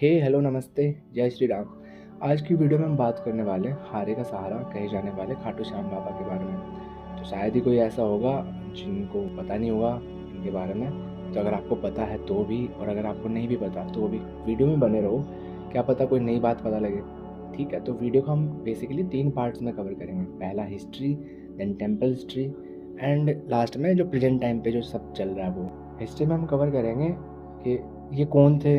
Hello नमस्ते, जय श्री राम। आज की वीडियो में हम बात करने वाले हैं हारे का सहारा कहे जाने वाले खाटू श्याम बाबा के बारे में। तो शायद ही कोई ऐसा होगा जिनको पता नहीं होगा इनके बारे में। तो अगर आपको पता है तो भी, और अगर आपको नहीं भी पता तो भी वीडियो में बने रहो, क्या पता कोई नई बात पता लगे। ठीक है, तो वीडियो को हम बेसिकली 3 पार्ट्स में कवर करेंगे। पहला history, then temple history, and last में जो प्रेजेंट टाइम पे जो सब चल रहा है वो। हिस्ट्री में हम कवर करेंगे कि ये कौन थे,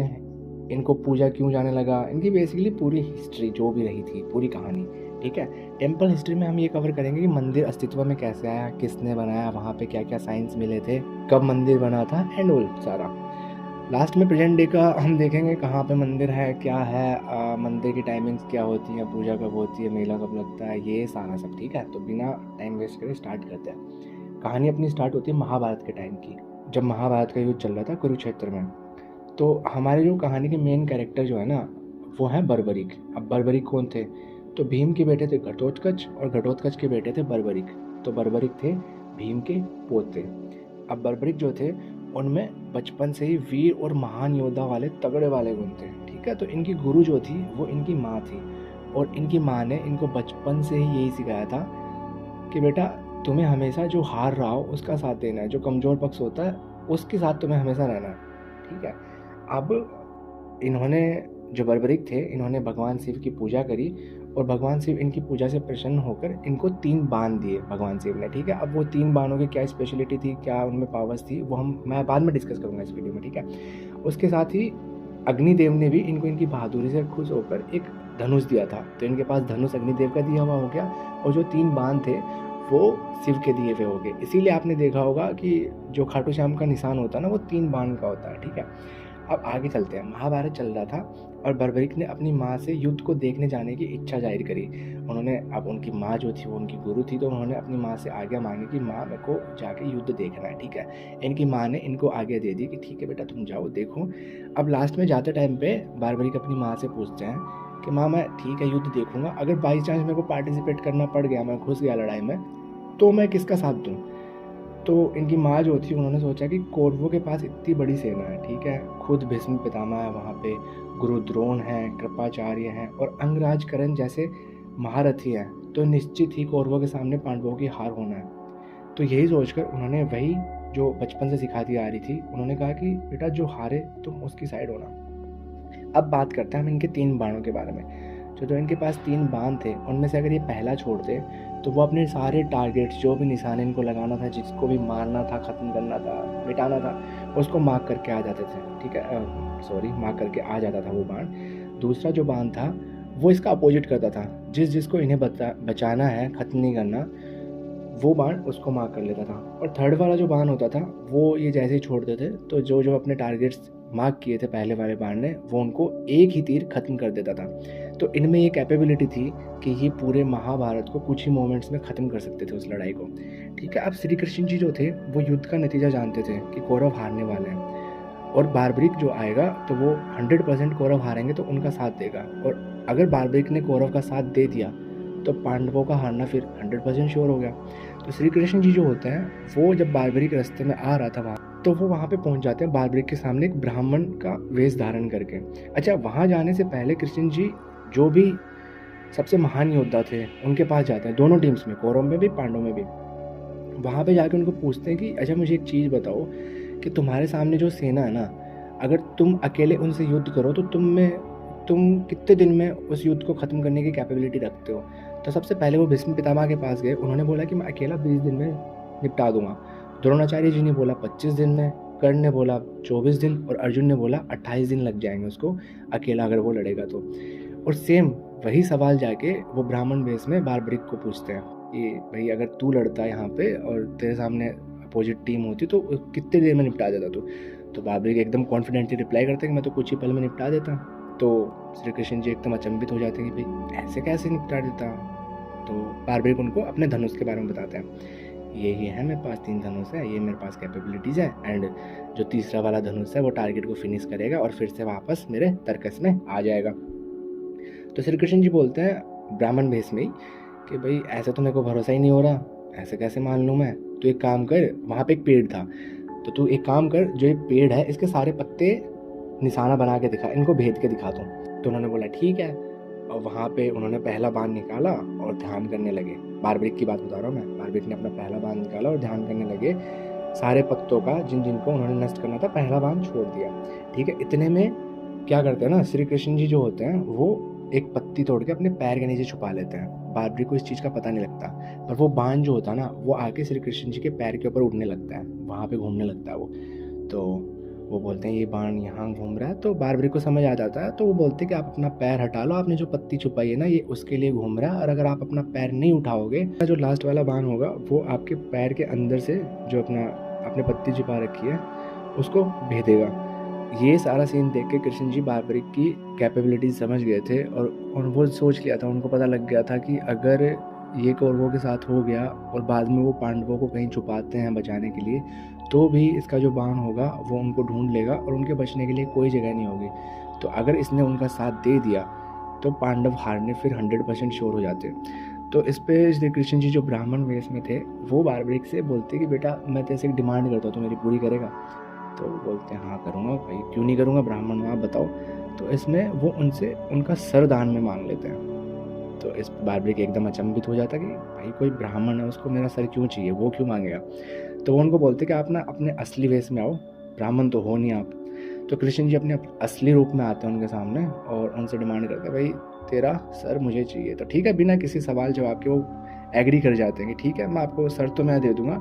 इनको पूजा क्यों जाने लगा, इनकी बेसिकली पूरी हिस्ट्री जो भी रही थी, पूरी कहानी। ठीक है, टेम्पल हिस्ट्री में हम ये कवर करेंगे कि मंदिर अस्तित्व में कैसे आया, किसने बनाया, वहाँ पे क्या क्या साइंस मिले थे, कब मंदिर बना था, एंड ऑल सारा। लास्ट में प्रेजेंट डे का हम देखेंगे कहाँ पे मंदिर है, क्या है, मंदिर की टाइमिंग्स क्या होती है, पूजा कब होती है, मेला कब लगता है, ये सारा सब। ठीक है, तो बिना टाइम वेस्ट करे स्टार्ट करते हैं। कहानी अपनी स्टार्ट होती है महाभारत के टाइम की, जब महाभारत का युद्ध चल रहा था कुरुक्षेत्र में। तो हमारे जो कहानी के मेन कैरेक्टर जो है ना, वो है बर्बरीक। अब बर्बरीक कौन थे? तो भीम के बेटे थे घटोत्कच, और घटोत्कच के बेटे थे बर्बरीक। तो बर्बरीक थे भीम के पोते। अब बर्बरीक जो थे उनमें बचपन से ही वीर और महान योद्धा वाले तगड़े वाले गुण थे। ठीक है, तो इनकी गुरु जो थी वो इनकी माँ थी, और इनकी माँ ने इनको बचपन से ही यही सिखाया था कि बेटा तुम्हें हमेशा जो हार रहा हो उसका साथ देना है, जो कमज़ोर पक्ष होता है उसके साथ तुम्हें हमेशा रहना है। ठीक है, अब इन्होंने, जो बर्बरीक थे, इन्होंने भगवान शिव की पूजा करी, और भगवान शिव इनकी पूजा से प्रसन्न होकर इनको 3 बाण दिए भगवान शिव ने। ठीक है, अब वो 3 बाणों की क्या स्पेशलिटी थी, क्या उनमें पावर्स थी, वो मैं बाद में डिस्कस करूँगा इस वीडियो में। ठीक है, उसके साथ ही अग्निदेव ने भी इनको इनकी बहादुरी से खुश होकर एक धनुष दिया था। तो इनके पास धनुष अग्निदेव का दिया हुआ हो गया, और जो 3 बाण थे वो शिव के दिए हुए हो गए। इसीलिए आपने देखा होगा कि जो खाटू श्याम का निशान होता है ना, वो 3 बाण का होता है। ठीक है, अब आगे चलते हैं। महाभारत चल रहा था, और बर्बरीक ने अपनी माँ से युद्ध को देखने जाने की इच्छा जाहिर करी। उन्होंने, अब उनकी माँ जो थी वो उनकी गुरु थी, तो उन्होंने अपनी माँ से आज्ञा मांगी कि माँ मेरे को जाके युद्ध देखना है। ठीक है, इनकी माँ ने इनको आज्ञा दे दी कि ठीक है बेटा तुम जाओ देखो। अब लास्ट में जाते टाइम पे बर्बरीक अपनी माँ से पूछते हैं कि माँ मैं ठीक है युद्ध देखूंगा, अगर बाई चांस मेरे को पार्टिसिपेट करना पड़ गया, मैं घुस गया लड़ाई में, तो मैं किसका साथ दूँ? तो इनकी माँ जो थी उन्होंने सोचा कि कौरवों के पास इतनी बड़ी सेना है। ठीक है, खुद भीष्म पितामह है वहाँ पे, गुरु द्रोण है, कृपाचार्य हैं, और अंगराज करण जैसे महारथी हैं, तो निश्चित ही कौरवों के सामने पांडवों की हार होना है। तो यही सोचकर उन्होंने वही जो बचपन से सिखाती आ रही थी, उन्होंने कहा कि बेटा जो हारे तुम उसकी साइड होना। अब बात करते हैं हम इनके 3 बाणों के बारे में। जो इनके पास 3 बाण थे, उनमें से अगर ये पहला छोड़ते तो वो अपने सारे टारगेट्स, जो भी निशाने इनको लगाना था, जिसको भी मारना था, ख़त्म करना था, मिटाना था, उसको मार्क करके आ जाते थे। ठीक है, मार्क करके आ जाता था वो बाण। दूसरा जो बाण था वो इसका अपोजिट करता था, जिसको इन्हें बचाना है, ख़त्म नहीं करना, वो बाण उसको मार्क कर लेता था। और थर्ड वाला जो बाण होता था वो ये जैसे ही छोड़ते थे, तो जो जो अपने टारगेट्स मार्क किए थे पहले वाले बाण ने, वो उनको एक ही तीर खत्म कर देता था। तो इनमें ये कैपेबिलिटी थी कि ये पूरे महाभारत को कुछ ही मोमेंट्स में ख़त्म कर सकते थे, उस लड़ाई को। ठीक है, अब श्री कृष्ण जी जो थे वो युद्ध का नतीजा जानते थे कि कौरव हारने वाले हैं, और बर्बरीक जो आएगा तो वो 100% कौरव हारेंगे तो उनका साथ देगा, और अगर बर्बरीक ने कौरव का साथ दे दिया तो पांडवों का हारना फिर 100% श्योर हो गया। तो श्री कृष्ण जी जो होते हैं, वो जब बर्बरीक रास्ते में आ रहा था वहाँ, तो वो वहाँ पे पहुँच जाते हैं बर्बरीक के सामने एक ब्राह्मण का वेश धारण करके। अच्छा, वहाँ जाने से पहले कृष्ण जी जो भी सबसे महान योद्धा थे उनके पास जाते हैं, दोनों टीम्स में, कौरव में भी पांडव में भी। वहाँ पे जाके उनको पूछते हैं कि अच्छा मुझे एक चीज़ बताओ कि तुम्हारे सामने जो सेना है ना, अगर तुम अकेले उनसे युद्ध करो तो तुम कितने दिन में उस युद्ध को ख़त्म करने की कैपेबिलिटी रखते हो? तो सबसे पहले वो भीष्म पितामह के पास गए। उन्होंने बोला कि मैं अकेला 20 दिन में निपटा दूंगा। द्रोणाचार्य जी ने बोला 25 दिन में, कर्ण ने बोला 24 दिन, और अर्जुन ने बोला 28 दिन लग जाएंगे उसको, अकेला अगर वो लड़ेगा तो। और सेम वही सवाल जाके वो ब्राह्मण वेश में बर्बरीक को पूछते हैं कि भाई अगर तू लड़ता यहाँ पे और तेरे सामने अपोजिट टीम होती तो कितने देर में निपटा देता तू? तो बर्बरीक एकदम कॉन्फिडेंटली रिप्लाई करते हैं कि मैं तो कुछ ही पल में निपटा देता। तो श्री कृष्ण जी एकदम अचंभित हो जाते हैं कि भाई ऐसे कैसे निपटा देता? तो बर्बरीक उनको अपने धनुष के बारे में बताते हैं, ये है मेरे पास 3 धनुष है, ये मेरे पास कैपेबिलिटीज़ है, एंड जो तीसरा वाला धनुष है वो टारगेट को फिनिश करेगा और फिर से वापस मेरे तर्कस में आ जाएगा। तो श्री कृष्ण जी बोलते हैं ब्राह्मण भेष में ही कि भाई ऐसे तो मेरे को भरोसा ही नहीं हो रहा, ऐसे कैसे मान लूँ मैं? तो एक काम कर, वहाँ पे एक पेड़ था, तो तू एक काम कर, जो ये पेड़ है इसके सारे पत्ते निशाना बना के दिखा, इनको भेद के दिखा दूँ। तो उन्होंने बोला ठीक है, और वहाँ पे उन्होंने पहला बाण निकाला और ध्यान करने लगे। बारब्रिक की बात बता रहा हूँ मैं। बारब्रिक ने अपना पहला बाण निकाला और ध्यान करने लगे। सारे पत्तों का जिन जिनको उन्होंने नष्ट करना था पहला बाण छोड़ दिया। ठीक है, इतने में क्या करते हैं ना, श्री कृष्ण जी जो होते हैं वो एक पत्ती तोड़ के अपने पैर के नीचे छुपा लेते हैं। बारब्रिक को इस चीज़ का पता नहीं लगता, पर वो बाण जो होता है ना वो आके श्री कृष्ण जी के पैर के ऊपर उड़ने लगता है, वहाँ पे घूमने लगता है वो। तो वो बोलते हैं ये बाण यहाँ घूम रहा है, तो बारब्रिक को समझ आ जाता है। तो वो बोलते हैं कि आप अपना पैर हटा लो, आपने जो पत्ती छुपाई है ना ये उसके लिए घूम रहा है, और अगर आप अपना पैर नहीं उठाओगे जो लास्ट वाला बाण होगा वो आपके पैर के अंदर से जो आपने पत्ती छुपा रखी है उसको भेदेगा। ये सारा सीन देख के कृष्ण जी बारब्रिक की कैपेबिलिटीज समझ गए थे, और वो सोच लिया था, उनको पता लग गया था कि अगर ये कौरवों के साथ हो गया और बाद में वो पांडवों को कहीं छुपाते हैं बचाने के लिए, तो भी इसका जो बाण होगा वो उनको ढूंढ लेगा और उनके बचने के लिए कोई जगह नहीं होगी। तो अगर इसने उनका साथ दे दिया तो पांडव हारने फिर 100% श्योर हो जाते। तो इस पे श्री कृष्ण जी जो ब्राह्मण वेश में थे वो बारब्रिक से बोलते कि बेटा मैं तेरे से एक डिमांड करता हूँ, तो मेरी पूरी करेगा? तो वो बोलते हैं हाँ करूँगा भाई, क्यों नहीं करूँगा, ब्राह्मण हो आप बताओ। तो इसमें वो उनसे उनका सर दान में मांग लेते हैं। तो इस बारब्रिक एकदम अचंभित हो जाता कि भाई कोई ब्राह्मण है उसको मेरा सर क्यों चाहिए, वो क्यों मांगेगा। तो वो उनको बोलते कि आप ना अपने असली वेश में आओ, ब्राह्मण तो हो नहीं आप। तो कृष्ण जी अपने असली रूप में आते हैं उनके सामने और उनसे डिमांड करते हैं भाई तेरा सर मुझे चाहिए। तो ठीक है, बिना किसी सवाल जवाब के वो एग्री कर जाते हैं कि ठीक है मैं आपको सर तो मैं दे दूंगा,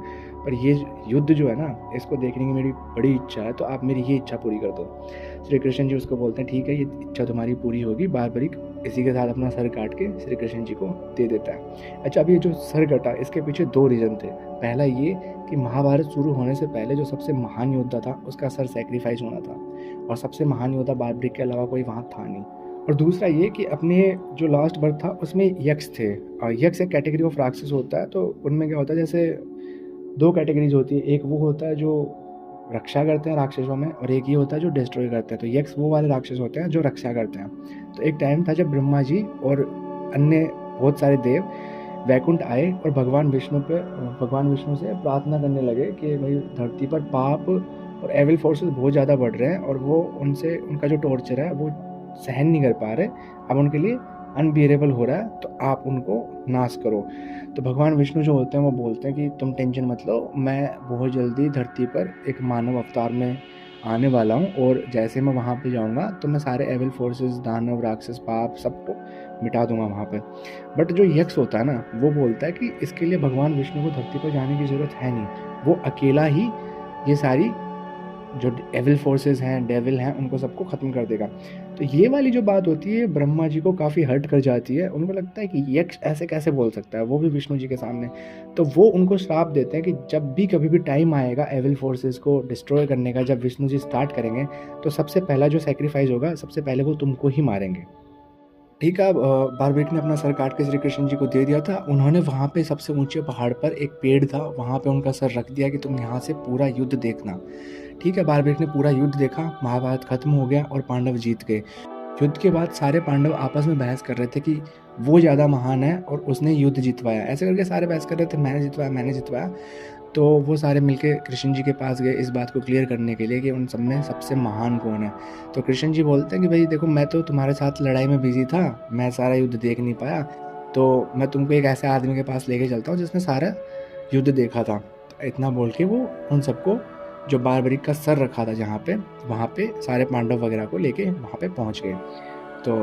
पर ये युद्ध जो है ना इसको देखने की मेरी बड़ी इच्छा है, तो आप मेरी ये इच्छा पूरी कर दो। श्री कृष्ण जी उसको बोलते हैं ठीक है ये इच्छा तुम्हारी पूरी होगी। बारब्रिक इसी के साथ अपना सर काट के श्री कृष्ण जी को दे देता है। अच्छा, अब ये जो सर कटा इसके पीछे 2 रीज़न थे। पहला ये कि महाभारत शुरू होने से पहले जो सबसे महान योद्धा था उसका सर सैक्रिफाइस होना था, और सबसे महान योद्धा बारब्रिक के अलावा कोई वहाँ था नहीं। और दूसरा ये कि अपने जो लास्ट बर्थ था उसमें यक्ष थे, और यक्ष एक कैटेगरी ऑफ राक्षस होता है। तो उनमें क्या होता है, जैसे 2 कैटेगरीज होती है, एक वो होता है जो रक्षा करते हैं राक्षसों में, और एक ये होता है जो डिस्ट्रॉय करते हैं। तो यक्ष वो वाले राक्षस होते हैं जो रक्षा करते हैं। तो एक टाइम था जब ब्रह्मा जी और अन्य बहुत सारे देव वैकुंठ आए और भगवान विष्णु से प्रार्थना करने लगे कि भाई धरती पर पाप और एविल फोर्सेस बहुत ज़्यादा बढ़ रहे हैं, और वो उनका जो टॉर्चर है वो सहन नहीं कर पा रहे, अब उनके लिए अनबियरेबल हो रहा है, तो आप उनको नाश करो। तो भगवान विष्णु जो होते हैं वो बोलते हैं कि तुम टेंशन मत लो, मैं बहुत जल्दी धरती पर एक मानव अवतार में आने वाला हूँ, और जैसे मैं वहाँ पे जाऊँगा तो मैं सारे एविल फोर्सेस, दानव, राक्षस, पाप सबको मिटा दूंगा वहाँ पे। बट जो यक्ष होता है ना वो बोलता है कि इसके लिए भगवान विष्णु को धरती पर जाने की ज़रूरत है नहीं, वो अकेला ही ये सारी जो एविल फोर्सेस हैं, डेविल हैं, उनको सबको ख़त्म कर देगा। तो ये वाली जो बात होती है ब्रह्मा जी को काफ़ी हर्ट कर जाती है। उनको लगता है कि यक्ष ऐसे कैसे बोल सकता है, वो भी विष्णु जी के सामने। तो वो उनको श्राप देते हैं कि जब भी कभी भी टाइम आएगा एविल फोर्सेस को डिस्ट्रॉय करने का, जब विष्णु जी स्टार्ट करेंगे तो सबसे पहला जो सेक्रीफाइस होगा, सबसे पहले वो तुमको ही मारेंगे। ठीक है, बारब्रिक ने अपना सर काट के श्री कृष्ण जी को दे दिया था। उन्होंने वहाँ पे सबसे ऊंचे पहाड़ पर एक पेड़ था, वहाँ पे उनका सर रख दिया कि तुम यहाँ से पूरा युद्ध देखना। ठीक है, बारब्रिक ने पूरा युद्ध देखा, महाभारत खत्म हो गया और पांडव जीत गए। युद्ध के बाद सारे पांडव आपस में बहस कर रहे थे कि वो ज़्यादा महान है और उसने युद्ध जितवाया, ऐसे करके सारे बहस कर रहे थे, मैंने जितवाया। तो वो सारे मिलके कृष्ण जी के पास गए इस बात को क्लियर करने के लिए कि उन सब में सबसे महान कौन है। तो कृष्ण जी बोलते हैं कि भाई देखो, मैं तो तुम्हारे साथ लड़ाई में बिजी था, मैं सारा युद्ध देख नहीं पाया, तो मैं तुमको एक ऐसे आदमी के पास लेके चलता हूँ जिसने सारा युद्ध देखा था। तो इतना बोल के वो उन सबको, जो बारब्रिक का सर रखा था जहाँ पे, वहाँ पे सारे पांडव वगैरह को लेके वहाँ पे पहुँच गए। तो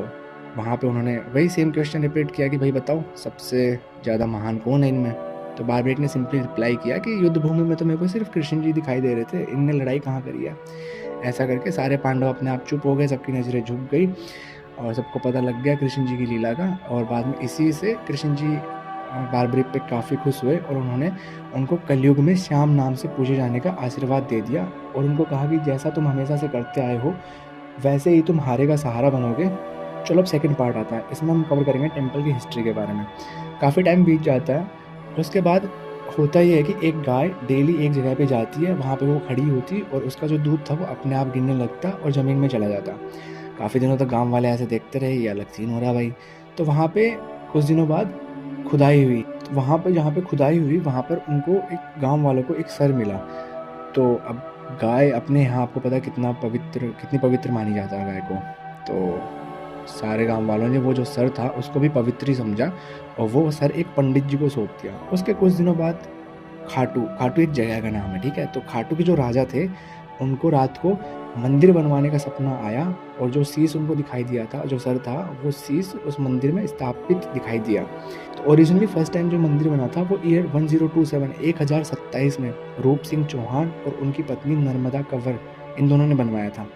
वहाँ पे उन्होंने वही सेम क्वेश्चन रिपीट किया कि भाई बताओ सबसे ज़्यादा महान कौन है इनमें। तो बारब्रिक ने सिंपली रिप्लाई किया कि युद्ध भूमि में तो मेरे को सिर्फ कृष्ण जी दिखाई दे रहे थे, इनने लड़ाई कहाँ करी है। ऐसा करके सारे पांडव अपने आप चुप हो गए, सबकी नज़रें झुक गई और सबको पता लग गया कृष्ण जी की लीला का। और बाद में इसी से कृष्ण जी बारब्रिक पे काफ़ी खुश हुए और उन्होंने उनको कलयुग में श्याम नाम से पूजे जाने का आशीर्वाद दे दिया, और उनको कहा कि जैसा तुम हमेशा से करते आए हो वैसे ही तुम हारे का सहारा बनोगे। चलो अब सेकंड पार्ट आता है, इसमें हम कवर करेंगे टेम्पल की हिस्ट्री के बारे में। काफ़ी टाइम बीत जाता है, उसके बाद होता ये है कि एक गाय डेली एक जगह पे जाती है, वहाँ पे वो खड़ी होती और उसका जो दूध था वो अपने आप गिरने लगता और ज़मीन में चला जाता। काफ़ी दिनों तक गांव वाले ऐसे देखते रहे, ये अलग सीन हो रहा भाई। तो वहाँ पे कुछ दिनों बाद खुदाई हुई, तो वहाँ पे जहाँ पे खुदाई हुई वहाँ पर उनको एक गांव वालों को एक सर मिला। तो अब गाय अपने यहाँ आपको पता है कितनी पवित्र मानी जाता है गाय को। तो सारे गांव वालों ने वो जो सर था उसको भी पवित्र ही समझा और वो सर एक पंडित जी को सौंप दिया। उसके कुछ दिनों बाद खाटू खाटू एक जगह का नाम है, ठीक है। तो खाटू के जो राजा थे उनको रात को मंदिर बनवाने का सपना आया और जो शीश उनको दिखाई दिया था, जो सर था, वो शीश उस मंदिर में स्थापित दिखाई दिया। तो ओरिजिनली फर्स्ट टाइम जो मंदिर बना था वो ईयर 1027 में रूप सिंह चौहान और उनकी पत्नी नर्मदा कंवर इन दोनों ने बनवाया था।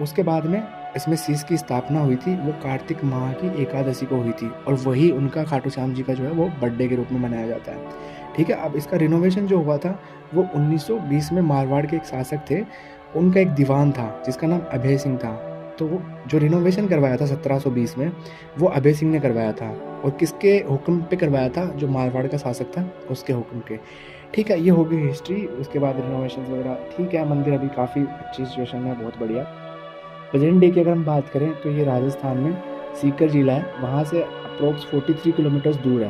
उसके बाद में इसमें शीश की स्थापना हुई थी, वो कार्तिक माह की एकादशी को हुई थी और वही उनका खाटू श्याम जी का जो है वो बर्थडे के रूप में मनाया जाता है, ठीक है। अब इसका रिनोवेशन जो हुआ था वो 1920 में मारवाड़ के एक शासक थे, उनका एक दीवान था जिसका नाम अभय सिंह था। तो वो जो रिनोवेशन करवाया था 1720 में वो अभय सिंह ने करवाया था और किसके हुक्म पे करवाया था, जो मारवाड़ का शासक था उसके हुक्म के, ठीक है। ये हो गई हिस्ट्री। उसके बाद रिनोवेशन वगैरह, ठीक है। मंदिर अभी काफ़ी अच्छी सिचुएशन में, बहुत बढ़िया। प्रेजेंट डे की अगर हम बात करें तो ये राजस्थान में सीकर जिला है, वहाँ से अप्रोक्स 43 किलोमीटर्स दूर है।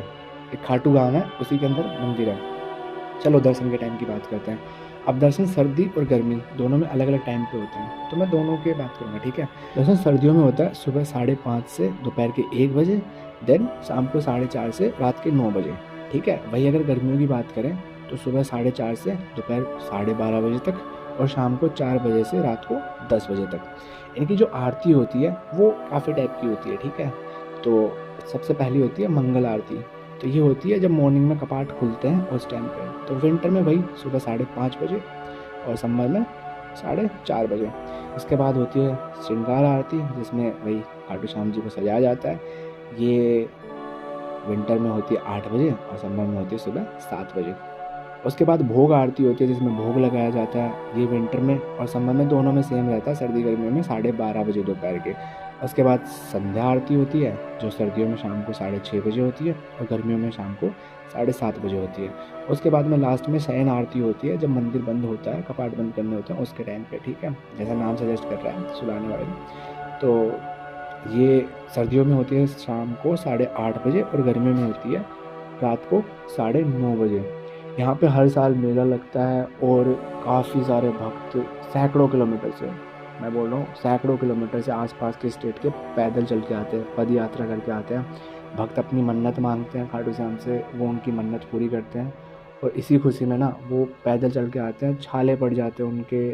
एक खाटू गांव है, उसी के अंदर मंदिर है। चलो दर्शन के टाइम की बात करते हैं। अब दर्शन सर्दी और गर्मी दोनों में अलग अलग टाइम पे होते हैं, तो मैं दोनों की बात करूँगा, ठीक है। दर्शन सर्दियों में होता है सुबह 5:30 से दोपहर के 1 बजे, देन शाम को 4:30 से रात के 9 बजे, ठीक है। वही अगर गर्मियों की बात करें तो सुबह 4:30 से दोपहर 12:30 बजे तक और शाम को 4 बजे से रात को 10 बजे तक। इनकी जो आरती होती है वो काफ़ी टाइप की होती है, ठीक है। तो सबसे पहली होती है मंगल आरती। तो ये होती है जब मॉर्निंग में कपाट खुलते हैं उस टाइम पे। तो विंटर में वही सुबह 5:30 बजे और समर में 4:30 बजे। इसके बाद होती है श्रृंगार आरती, जिसमें वही खाटू श्याम जी को सजाया जाता है। ये विंटर में होती है 8 बजे और समर में होती है सुबह 7 बजे। उसके बाद भोग आरती होती है जिसमें भोग लगाया जाता है। ये विंटर में और समर में दोनों में सेम रहता है, सर्दी गर्मियों में 12:30 बजे दोपहर के। उसके बाद संध्या आरती होती है जो सर्दियों में शाम को 6:30 बजे होती है और गर्मियों में शाम को 7:30 बजे होती है। उसके बाद में लास्ट में शयन आरती होती है जब मंदिर बंद होता है, कपाट बंद करने होते हैं उसके टाइम पे, ठीक है। जैसा नाम सजेस्ट कर रहा है सुलाने वाले। तो ये सर्दियों में होती है शाम को 8:30 बजे और गर्मियों में होती है रात को 9:30 बजे। यहाँ पे हर साल मेला लगता है और काफ़ी सारे भक्त सैकड़ों किलोमीटर से, मैं बोल रहा हूँ सैकड़ों किलोमीटर से आसपास के स्टेट के पैदल चल के आते हैं, पद यात्रा करके आते हैं। भक्त अपनी मन्नत मांगते हैं खाटू श्याम से, वो उनकी मन्नत पूरी करते हैं और इसी खुशी में ना वो पैदल चल के आते हैं। छाले पड़ जाते हैं उनके,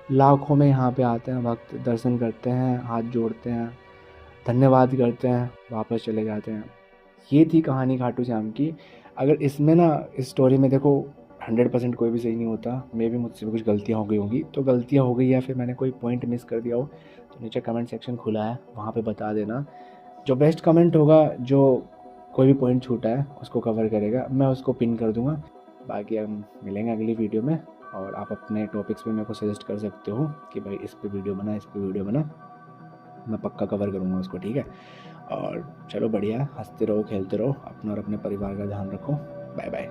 लाखों में यहाँ पे आते हैं भक्त, दर्शन करते हैं, हाथ जोड़ते हैं, धन्यवाद करते हैं, वापस चले जाते हैं। ये थी कहानी खाटू श्याम की। अगर इसमें ना, इस स्टोरी में देखो 100% कोई भी सही नहीं होता, मे भी मुझसे भी कुछ गलतियाँ हो गई होंगी। तो गलतियाँ हो गई या फिर मैंने कोई पॉइंट मिस कर दिया हो तो नीचे कमेंट सेक्शन खुला है, वहाँ पे बता देना। जो बेस्ट कमेंट होगा, जो कोई भी पॉइंट छूटा है उसको कवर करेगा, मैं उसको पिन कर दूँगा। बाकी हम मिलेंगे अगली वीडियो में और आप अपने टॉपिक्स पे मेरे को सजेस्ट कर सकते हो कि भाई इस पे वीडियो बना, इस पे वीडियो बना, मैं पक्का कवर करूँगा उसको, ठीक है। और चलो बढ़िया, हंसते रहो, खेलते रहो, अपना और अपने परिवार का ध्यान रखो। Bye bye.